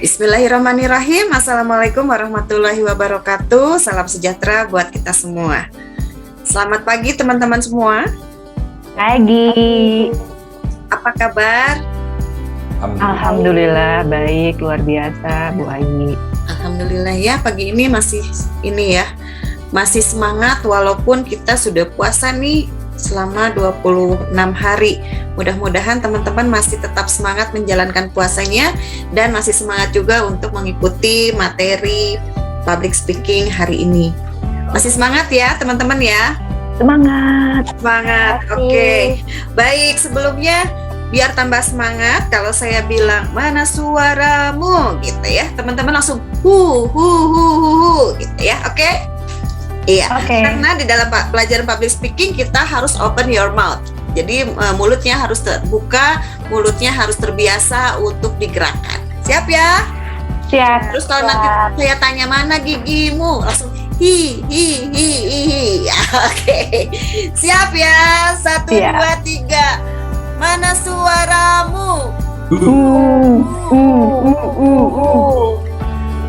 Bismillahirrahmanirrahim. Assalamualaikum warahmatullahi wabarakatuh. Salam sejahtera buat kita semua. Selamat pagi teman-teman semua. Pagi. Apa kabar? Alhamdulillah baik, luar biasa Bu Ayi. Alhamdulillah ya, pagi ini masih semangat walaupun kita sudah puasa nih selama 26 hari. Mudah-mudahan teman-teman masih tetap semangat menjalankan puasanya dan masih semangat juga untuk mengikuti materi public speaking hari ini. Masih semangat ya teman-teman ya? Semangat. Oke. Baik, sebelumnya biar tambah semangat, kalau saya bilang mana suaramu gitu ya, teman-teman langsung hu gitu ya. Oke? Iya, karena di dalam pelajaran public speaking kita harus open your mouth. Jadi mulutnya harus terbuka, mulutnya harus terbiasa untuk digerakkan. Siap ya? Siap. Terus kalau nanti saya tanya mana gigimu, langsung hi. Oke. Siap ya? 1, 2, 3. Mana suaramu?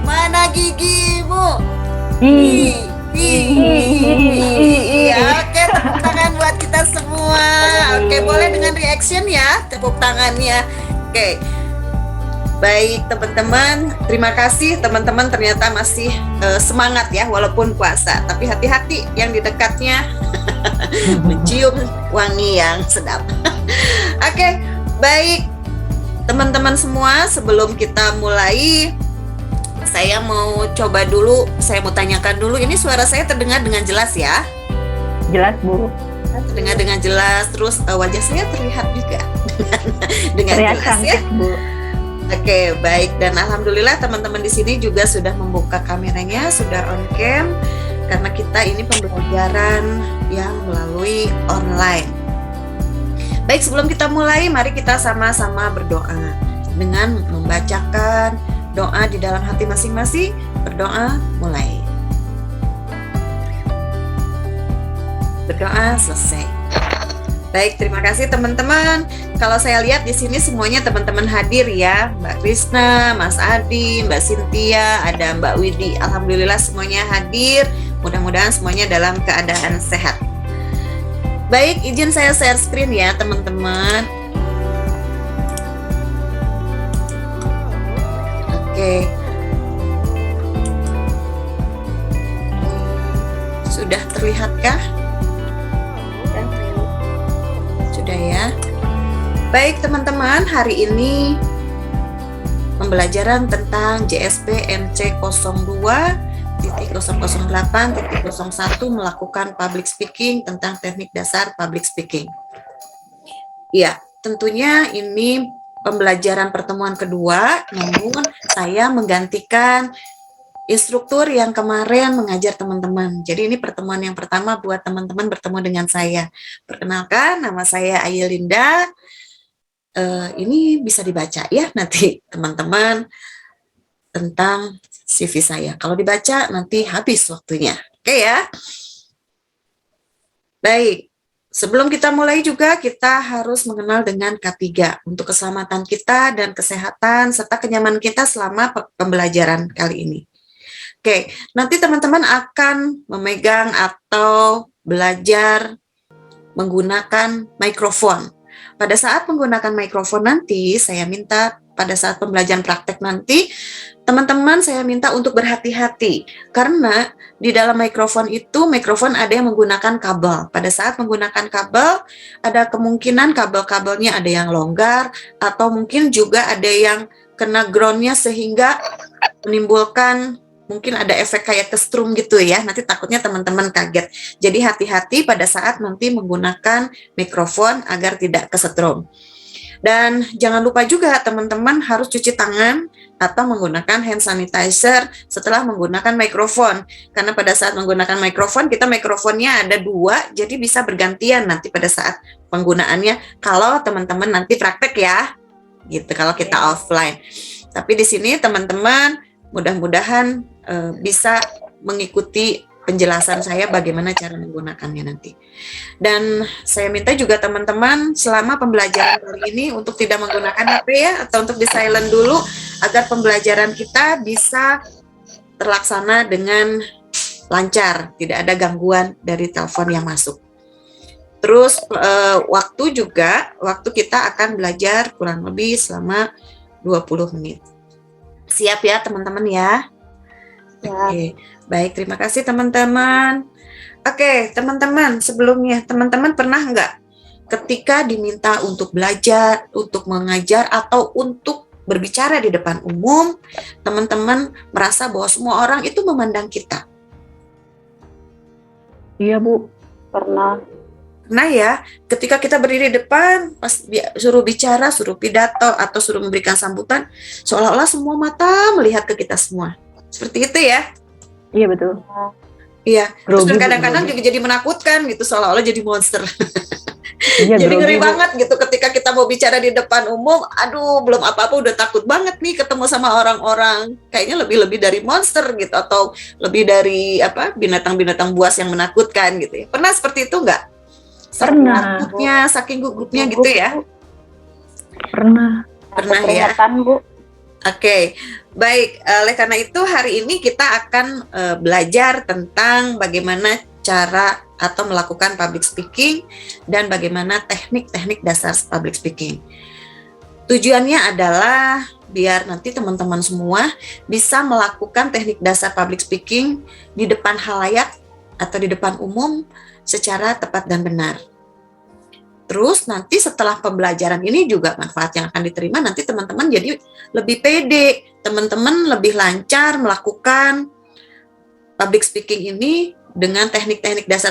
Mana gigimu? Hi. Oke, tepuk tangan buat kita semua. Oke, boleh dengan reaction ya, tepuk tangannya. Oke. Baik teman-teman, terima kasih teman-teman ternyata masih semangat ya walaupun puasa. Tapi hati-hati yang di dekatnya mencium wangi yang sedap. Oke, baik teman-teman semua, sebelum kita mulai saya mau tanyakan dulu, ini suara saya terdengar dengan jelas ya? Jelas Bu. Terdengar dengan jelas, terus wajah saya terlihat juga dengan terlihat jelas cantik, ya? Bu. Oke, baik, dan alhamdulillah teman-teman di sini juga sudah membuka kameranya, sudah on cam, karena kita ini pembelajaran yang melalui online. Baik, sebelum kita mulai, mari kita sama-sama berdoa dengan membacakan doa di dalam hati masing-masing. Berdoa mulai. Berdoa selesai. Baik, terima kasih teman-teman. Kalau saya lihat di sini semuanya teman-teman hadir ya. Mbak Krisna, Mas Adi, Mbak Cynthia, ada Mbak Widi. Alhamdulillah semuanya hadir. Mudah-mudahan semuanya dalam keadaan sehat. Baik, izin saya share screen ya teman-teman. Oke. Sudah terlihatkah? Sudah ya. Baik teman-teman, hari ini pembelajaran tentang JSP MC 02.008.01 melakukan public speaking tentang teknik dasar public speaking. Ya, tentunya ini pembelajaran pertemuan kedua, namun saya menggantikan instruktur yang kemarin mengajar teman-teman. Jadi ini pertemuan yang pertama buat teman-teman bertemu dengan saya. Perkenalkan, nama saya Ayelinda. Ini bisa dibaca ya nanti teman-teman tentang CV saya. Kalau dibaca nanti habis waktunya. Oke ya? Baik. Sebelum kita mulai juga, kita harus mengenal dengan K3 untuk keselamatan kita dan kesehatan serta kenyamanan kita selama pembelajaran kali ini. Oke, nanti teman-teman akan memegang atau belajar menggunakan mikrofon. Pada saat menggunakan mikrofon nanti, saya minta pada saat pembelajaran praktek nanti, teman-teman saya minta untuk berhati-hati karena di dalam mikrofon ada yang menggunakan kabel. Pada saat menggunakan kabel, ada kemungkinan kabel-kabelnya ada yang longgar atau mungkin juga ada yang kena groundnya sehingga menimbulkan mungkin ada efek kayak kestrum gitu ya. Nanti takutnya teman-teman kaget. Jadi hati-hati pada saat nanti menggunakan mikrofon agar tidak kesetrum. Dan jangan lupa juga teman-teman harus cuci tangan atau menggunakan hand sanitizer setelah menggunakan mikrofon. Karena pada saat menggunakan mikrofon, mikrofonnya ada 2, jadi bisa bergantian nanti pada saat penggunaannya kalau teman-teman nanti praktek ya. Gitu kalau kita offline. Tapi di sini teman-teman mudah-mudahan bisa mengikuti penjelasan saya bagaimana cara menggunakannya nanti. Dan saya minta juga teman-teman selama pembelajaran kali ini untuk tidak menggunakan HP ya, atau untuk di silent dulu, agar pembelajaran kita bisa terlaksana dengan lancar, tidak ada gangguan dari telepon yang masuk. Terus waktu kita akan belajar kurang lebih selama 20 menit. Siap ya teman-teman ya? Oke, baik, terima kasih teman-teman. Oke, teman-teman, sebelumnya teman-teman pernah nggak ketika diminta untuk belajar, untuk mengajar, atau untuk berbicara di depan umum, teman-teman merasa bahwa semua orang itu memandang kita? Iya, Bu. Pernah. Nah ya, ketika kita berdiri di depan, pas suruh bicara, suruh pidato, atau suruh memberikan sambutan, seolah-olah semua mata melihat ke kita semua. Seperti itu ya? Iya, betul. Iya, terus Grogi, Bu, kadang-kadang grogi. juga jadi menakutkan gitu, seolah-olah jadi monster. Iya, Jadi grogi, ngeri Bu. banget gitu ketika kita mau bicara di depan umum, aduh belum apa-apa udah takut banget nih ketemu sama orang-orang. Kayaknya lebih-lebih dari monster gitu, atau lebih dari binatang-binatang buas yang menakutkan gitu ya. Pernah seperti itu nggak? Saking Pernah. takutnya, saking gugupnya gitu ya? Pernah. Pernah ya? Bu. Oke, baik. Oleh karena itu hari ini kita akan belajar tentang bagaimana cara atau melakukan public speaking dan bagaimana teknik-teknik dasar public speaking. Tujuannya adalah biar nanti teman-teman semua bisa melakukan teknik dasar public speaking di depan halayak atau di depan umum secara tepat dan benar. Terus nanti setelah pembelajaran ini juga manfaat yang akan diterima, nanti teman-teman jadi lebih pede, teman-teman lebih lancar melakukan public speaking ini dengan teknik-teknik dasar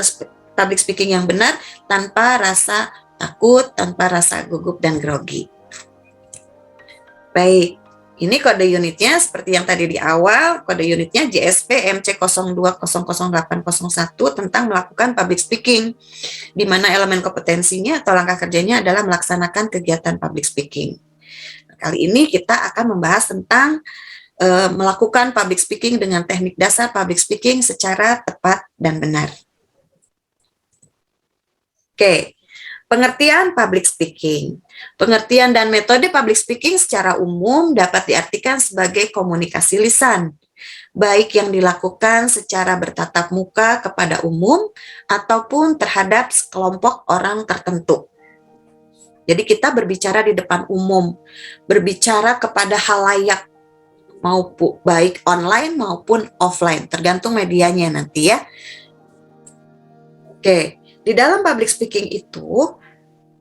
public speaking yang benar, tanpa rasa takut, tanpa rasa gugup dan grogi. Baik, ini kode unitnya seperti yang tadi di awal, kode unitnya JSP MC02000801 tentang melakukan public speaking, di mana elemen kompetensinya atau langkah kerjanya adalah melaksanakan kegiatan public speaking. Kali ini kita akan membahas tentang melakukan public speaking dengan teknik dasar public speaking secara tepat dan benar. Oke, pengertian public speaking. Pengertian dan metode public speaking secara umum dapat diartikan sebagai komunikasi lisan, baik yang dilakukan secara bertatap muka kepada umum ataupun terhadap sekelompok orang tertentu. Jadi kita berbicara di depan umum, berbicara kepada halayak, maupun baik online maupun offline, tergantung medianya nanti ya. Oke, di dalam public speaking itu,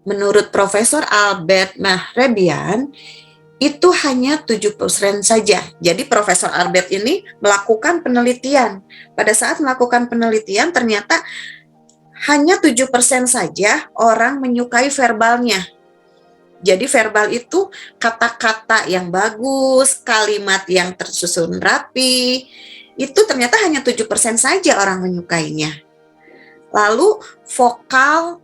menurut Profesor Albert Mehrabian, itu hanya 7% saja. Jadi Profesor Albert ini melakukan penelitian. Pada saat melakukan penelitian, ternyata hanya 7% saja orang menyukai verbalnya. Jadi verbal itu kata-kata yang bagus, kalimat yang tersusun rapi, itu ternyata hanya 7% saja orang menyukainya. Lalu vokal,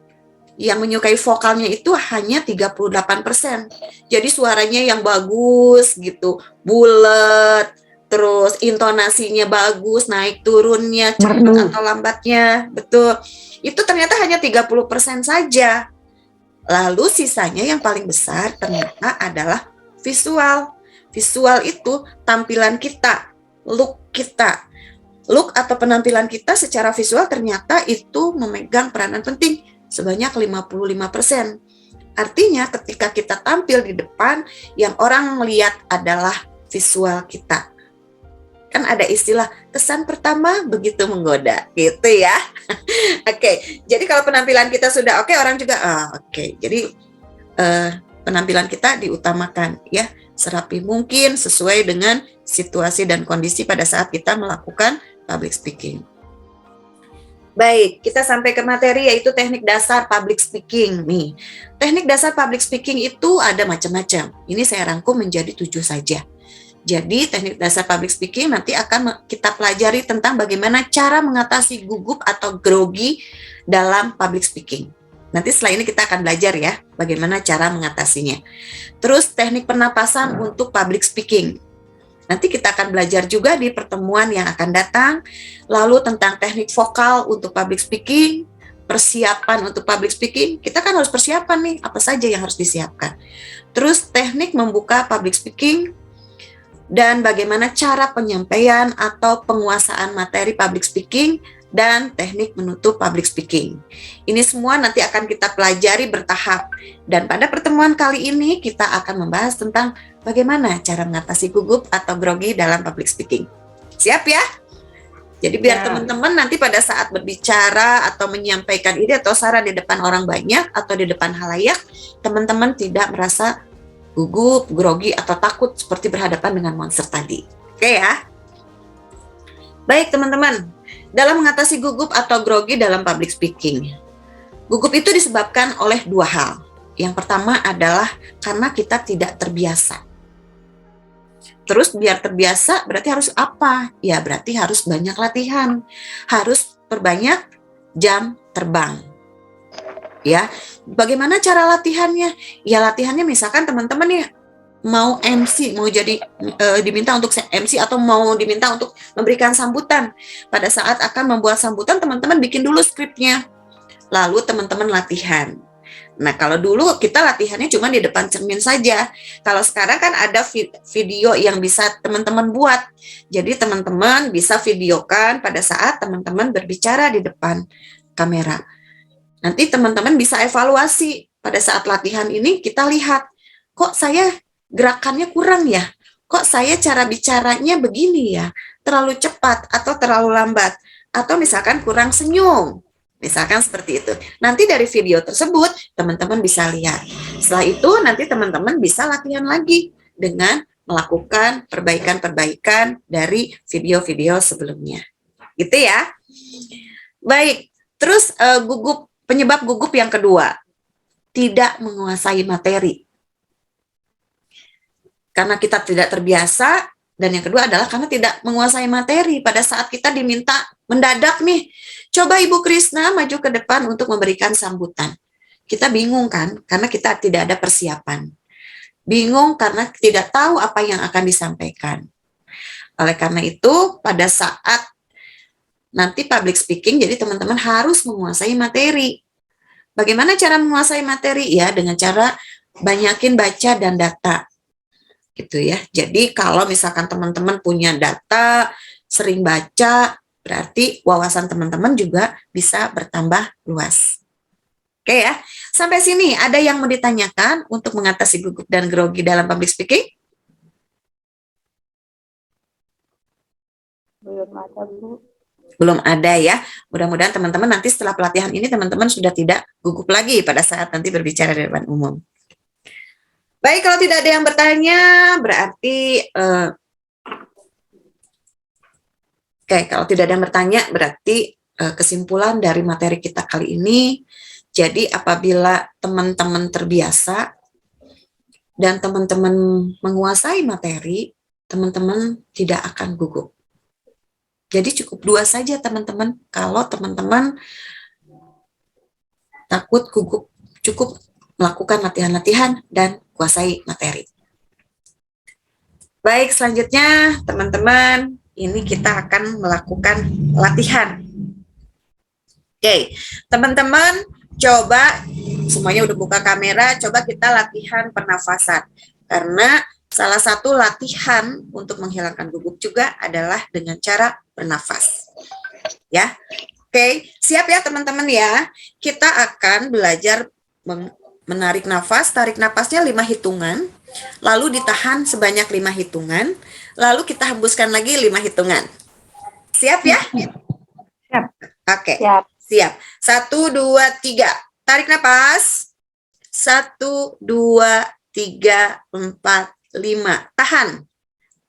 yang menyukai vokalnya itu hanya 38%. Jadi suaranya yang bagus gitu, bulat, terus intonasinya bagus, naik turunnya, cepat atau lambatnya, betul. Itu ternyata hanya 30% saja. Lalu sisanya yang paling besar ternyata adalah visual. Visual itu tampilan kita, look kita. Look atau penampilan kita secara visual ternyata itu memegang peranan penting sebanyak 55%. Artinya ketika kita tampil di depan, yang orang melihat adalah visual kita. Kan ada istilah kesan pertama begitu menggoda, gitu ya. Oke, jadi kalau penampilan kita sudah oke, orang juga oke. Jadi penampilan kita diutamakan ya, serapi mungkin sesuai dengan situasi dan kondisi pada saat kita melakukan public speaking. Baik, kita sampai ke materi yaitu teknik dasar public speaking nih. Teknik dasar public speaking itu ada macam-macam. Ini saya rangkum menjadi 7 saja. Jadi teknik dasar public speaking nanti akan kita pelajari tentang bagaimana cara mengatasi gugup atau grogi dalam public speaking. Nanti setelah ini kita akan belajar ya bagaimana cara mengatasinya. Terus teknik pernapasan untuk public speaking. Nanti kita akan belajar juga di pertemuan yang akan datang. Lalu tentang teknik vokal untuk public speaking, persiapan untuk public speaking. Kita kan harus persiapan nih, apa saja yang harus disiapkan. Terus teknik membuka public speaking, dan bagaimana cara penyampaian atau penguasaan materi public speaking, dan teknik menutup public speaking. Ini semua nanti akan kita pelajari bertahap. Dan pada pertemuan kali ini kita akan membahas tentang bagaimana cara mengatasi gugup atau grogi dalam public speaking. Siap ya? Jadi biar teman-teman nanti pada saat berbicara atau menyampaikan ide atau saran di depan orang banyak atau di depan halayak, teman-teman tidak merasa gugup, grogi, atau takut seperti berhadapan dengan monster tadi. Oke ya? Baik teman-teman, dalam mengatasi gugup atau grogi dalam public speaking, gugup itu disebabkan oleh dua hal. Yang pertama adalah karena kita tidak terbiasa. Terus biar terbiasa berarti harus apa? Ya berarti harus banyak latihan, harus perbanyak jam terbang. Ya, bagaimana cara latihannya? Ya latihannya misalkan teman-teman nih mau MC, mau jadi diminta untuk MC atau mau diminta untuk memberikan sambutan. Pada saat akan membuat sambutan, teman-teman bikin dulu skripnya. Lalu teman-teman latihan. Nah, kalau dulu kita latihannya cuma di depan cermin saja. Kalau sekarang kan ada video yang bisa teman-teman buat. Jadi teman-teman bisa videokan pada saat teman-teman berbicara di depan kamera. Nanti teman-teman bisa evaluasi pada saat latihan ini, kita lihat, kok saya gerakannya kurang ya? Kok saya cara bicaranya begini ya? Terlalu cepat atau terlalu lambat? Atau misalkan kurang senyum? Misalkan seperti itu. Nanti dari video tersebut, teman-teman bisa lihat. Setelah itu, nanti teman-teman bisa latihan lagi dengan melakukan perbaikan-perbaikan dari video-video sebelumnya. Gitu ya. Baik, terus penyebab gugup yang kedua, tidak menguasai materi. Karena kita tidak terbiasa, dan yang kedua adalah karena tidak menguasai materi. Pada saat kita diminta mendadak nih, coba Ibu Krisna maju ke depan untuk memberikan sambutan. Kita bingung kan, karena kita tidak ada persiapan. Bingung karena tidak tahu apa yang akan disampaikan. Oleh karena itu, pada saat nanti public speaking, jadi teman-teman harus menguasai materi. Bagaimana cara menguasai materi? Ya, dengan cara banyakin baca dan data. Gitu ya. Jadi kalau misalkan teman-teman punya data, sering baca, berarti wawasan teman-teman juga bisa bertambah luas. Oke ya. Sampai sini ada yang mau ditanyakan untuk mengatasi gugup dan grogi dalam public speaking? Belum ada, Bu. Belum ada ya. Mudah-mudahan teman-teman nanti setelah pelatihan ini teman-teman sudah tidak gugup lagi pada saat nanti berbicara di depan umum. Baik, kalau tidak ada yang bertanya, berarti kalau tidak ada yang bertanya, berarti kesimpulan dari materi kita kali ini, jadi apabila teman-teman terbiasa dan teman-teman menguasai materi, teman-teman tidak akan gugup. Jadi cukup dua saja teman-teman, kalau teman-teman takut gugup, cukup melakukan latihan-latihan dan kuasai materi. Baik, selanjutnya teman-teman, ini kita akan melakukan latihan. Oke, teman-teman coba, semuanya udah buka kamera, coba kita latihan pernafasan. Karena salah satu latihan untuk menghilangkan gugup juga adalah dengan cara bernafas. Ya, oke, siap ya teman-teman ya. Kita akan belajar menarik nafas, tarik nafasnya 5 hitungan, lalu ditahan sebanyak 5 hitungan, lalu kita hembuskan lagi 5 hitungan. Siap ya? Siap. Oke, Siap. siap. 1, 2, 3. Tarik nafas. 1, 2, 3, 4, 5. Tahan.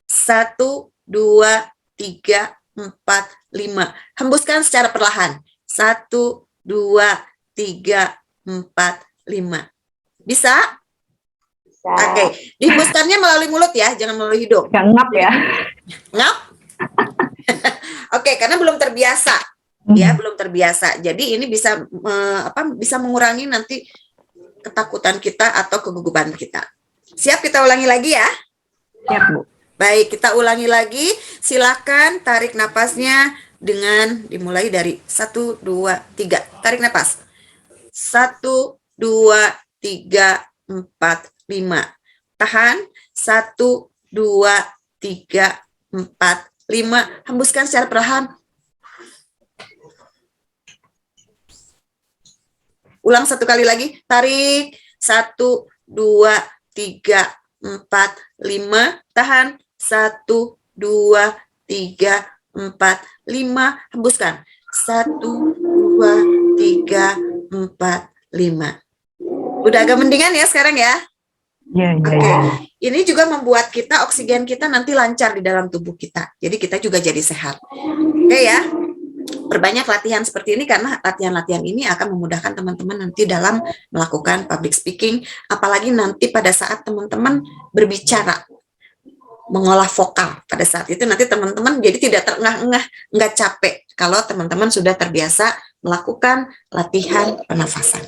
1, 2, 3, 4, 5. Hembuskan secara perlahan. 1, 2, 3, 4, 5. Bisa? Bisa. Oke. Dihembuskannya melalui mulut ya, jangan melalui hidung. Yang ngap ya. Ngap? Oke, karena belum terbiasa. Ya, belum terbiasa. Jadi ini bisa bisa mengurangi nanti ketakutan kita atau kegugupan kita. Siap, kita ulangi lagi ya? Siap, Bu. Baik, kita ulangi lagi. Silakan tarik napasnya dengan dimulai dari 1, 2, 3. Tarik napas. 1, 2, 3, 4, 5. Tahan. 1, 2, 3, 4, 5. Hembuskan secara perlahan. Ulang satu kali lagi. Tarik. 1, 2, 3, 4, 5. Tahan. 1, 2, 3, 4, 5. Hembuskan. 1, 2, 3, 4, 5. Udah agak mendingan ya sekarang ya? Ya, ya, Oke. ya. Ini juga membuat kita oksigen kita nanti lancar di dalam tubuh kita. Jadi kita juga jadi sehat. Oke ya. Perbanyak latihan seperti ini karena latihan-latihan ini akan memudahkan teman-teman nanti dalam melakukan public speaking, apalagi nanti pada saat teman-teman berbicara, mengolah vokal. Pada saat itu nanti teman-teman jadi tidak terengah-engah, nggak capek kalau teman-teman sudah terbiasa melakukan latihan pernafasan.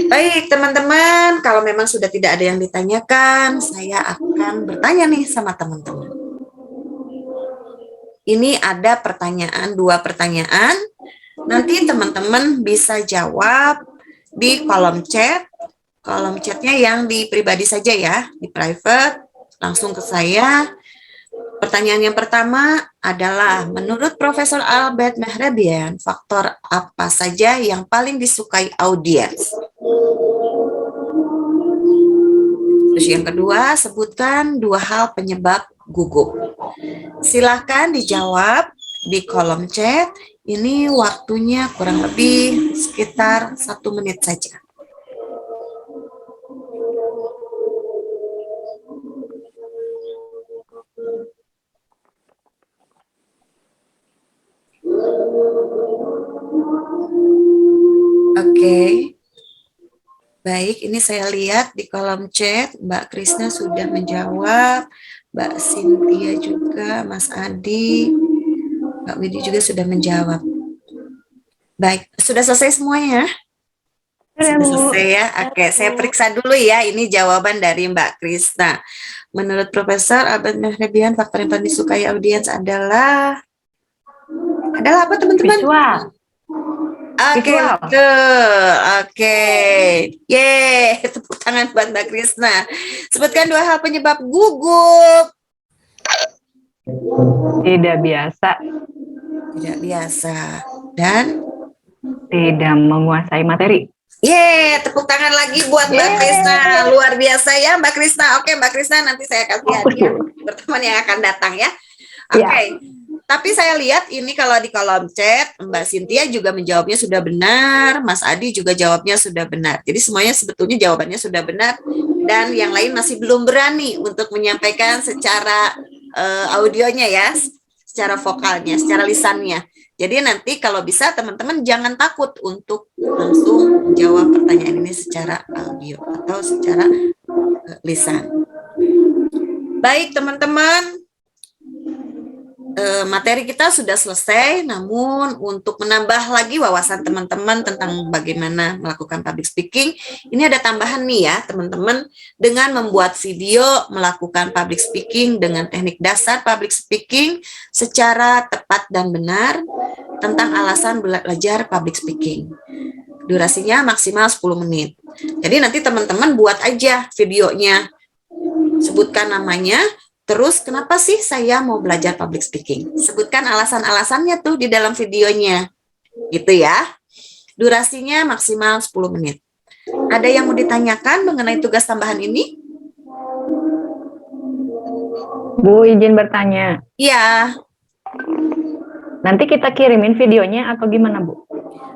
Baik, teman-teman, kalau memang sudah tidak ada yang ditanyakan, saya akan bertanya nih sama teman-teman. Ini ada pertanyaan, 2 pertanyaan. Nanti teman-teman bisa jawab di kolom chat. Kolom chatnya yang di pribadi saja ya, di private, langsung ke saya. Pertanyaan yang pertama adalah, menurut Profesor Albert Mehrabian, faktor apa saja yang paling disukai audiens? Terus yang kedua, sebutkan 2 hal penyebab gugup. Silahkan dijawab di kolom chat. Ini waktunya kurang lebih sekitar 1 menit saja. Oke. Baik, ini saya lihat di kolom chat, Mbak Krisna sudah menjawab, Mbak Cynthia juga, Mas Adi, Mbak Widi juga sudah menjawab. Baik, sudah selesai semuanya? Sudah, Sudah Bu. selesai ya? Oke, saya periksa dulu ya, ini jawaban dari Mbak Krisna. Menurut Profesor Albert Mehrabian, faktor yang paling disukai audiens adalah apa teman-teman? Visual. Oke, Visual. betul. Oke. Yeay, tepuk tangan buat Mbak Krisna. Sebutkan 2 hal penyebab gugup. Tidak biasa. Tidak biasa. Dan Tidak menguasai materi. yeay, tepuk tangan lagi buat Mbak Krisna. Luar biasa ya Mbak Krisna. Oke, Mbak Krisna, nanti saya kasih hadiah berteman yang akan datang ya. Oke. Ya. Tapi saya lihat ini kalau di kolom chat, Mbak Cynthia juga menjawabnya sudah benar, Mas Adi juga jawabnya sudah benar. Jadi semuanya sebetulnya jawabannya sudah benar, dan yang lain masih belum berani untuk menyampaikan secara audionya ya, secara vokalnya, secara lisannya. Jadi nanti kalau bisa teman-teman jangan takut untuk langsung menjawab pertanyaan ini secara audio atau secara lisan. Baik teman-teman. Materi kita sudah selesai, namun untuk menambah lagi wawasan teman-teman tentang bagaimana melakukan public speaking, ini ada tambahan nih ya teman-teman, dengan membuat video melakukan public speaking dengan teknik dasar public speaking secara tepat dan benar tentang alasan belajar public speaking. Durasinya maksimal 10 menit. Jadi nanti teman-teman buat aja videonya, sebutkan namanya, terus kenapa sih saya mau belajar public speaking? Sebutkan alasan-alasannya tuh di dalam videonya. Gitu ya. Durasinya maksimal 10 menit. Ada yang mau ditanyakan mengenai tugas tambahan ini? Bu, izin bertanya. Iya. Nanti kita kirimin videonya atau gimana, Bu?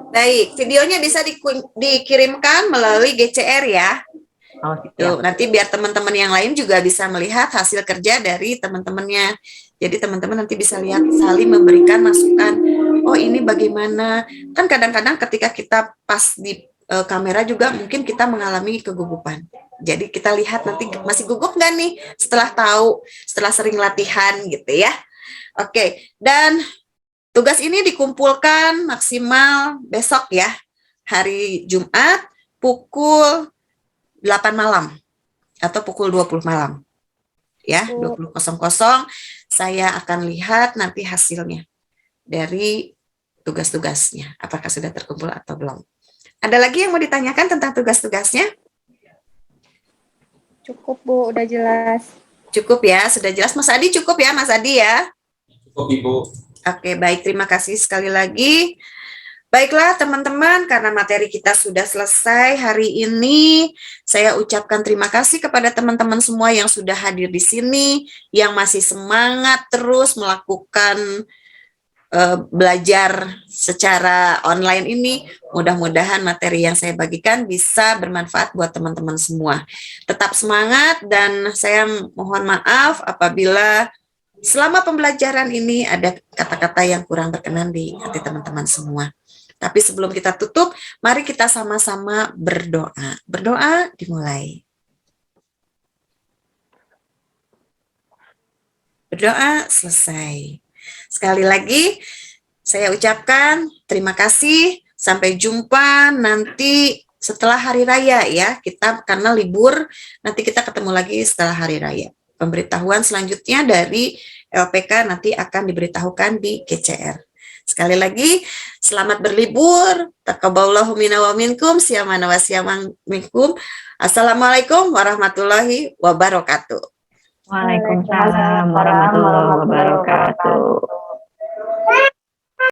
Baik, videonya bisa dikirimkan melalui GCR ya. Oh, Tuh, nanti biar teman-teman yang lain juga bisa melihat hasil kerja dari teman-temannya. Jadi teman-teman nanti bisa lihat saling memberikan masukan. Oh ini bagaimana? Kan kadang-kadang ketika kita pas di kamera juga mungkin kita mengalami kegugupan. Jadi kita lihat nanti masih gugup nggak nih setelah sering latihan gitu ya. Oke, dan tugas ini dikumpulkan maksimal besok ya, hari Jumat pukul 8 malam atau pukul 20 malam. Ya, 20.00 saya akan lihat nanti hasilnya dari tugas-tugasnya. Apakah sudah terkumpul atau belum. Ada lagi yang mau ditanyakan tentang tugas-tugasnya? Cukup Bu, udah jelas. Cukup ya, sudah jelas. Mas Adi cukup ya, Mas Adi ya? Cukup Ibu. Oke, baik. Terima kasih sekali lagi. Baiklah teman-teman, karena materi kita sudah selesai hari ini, saya ucapkan terima kasih kepada teman-teman semua yang sudah hadir di sini, yang masih semangat terus melakukan belajar secara online ini. Mudah-mudahan materi yang saya bagikan bisa bermanfaat buat teman-teman semua. Tetap semangat dan saya mohon maaf apabila selama pembelajaran ini ada kata-kata yang kurang berkenan di hati teman-teman semua. Tapi sebelum kita tutup, mari kita sama-sama berdoa. Berdoa dimulai. Berdoa selesai. Sekali lagi, saya ucapkan terima kasih. Sampai jumpa nanti setelah hari raya ya. Kita karena libur, nanti kita ketemu lagi setelah hari raya. Pemberitahuan selanjutnya dari LPK nanti akan diberitahukan di GCR. Sekali lagi, selamat berlibur. Taqabbalallahu minna wa minkum, siyamana wa siyaman minkum. Assalamualaikum warahmatullahi wabarakatuh. Waalaikumsalam warahmatullahi wabarakatuh.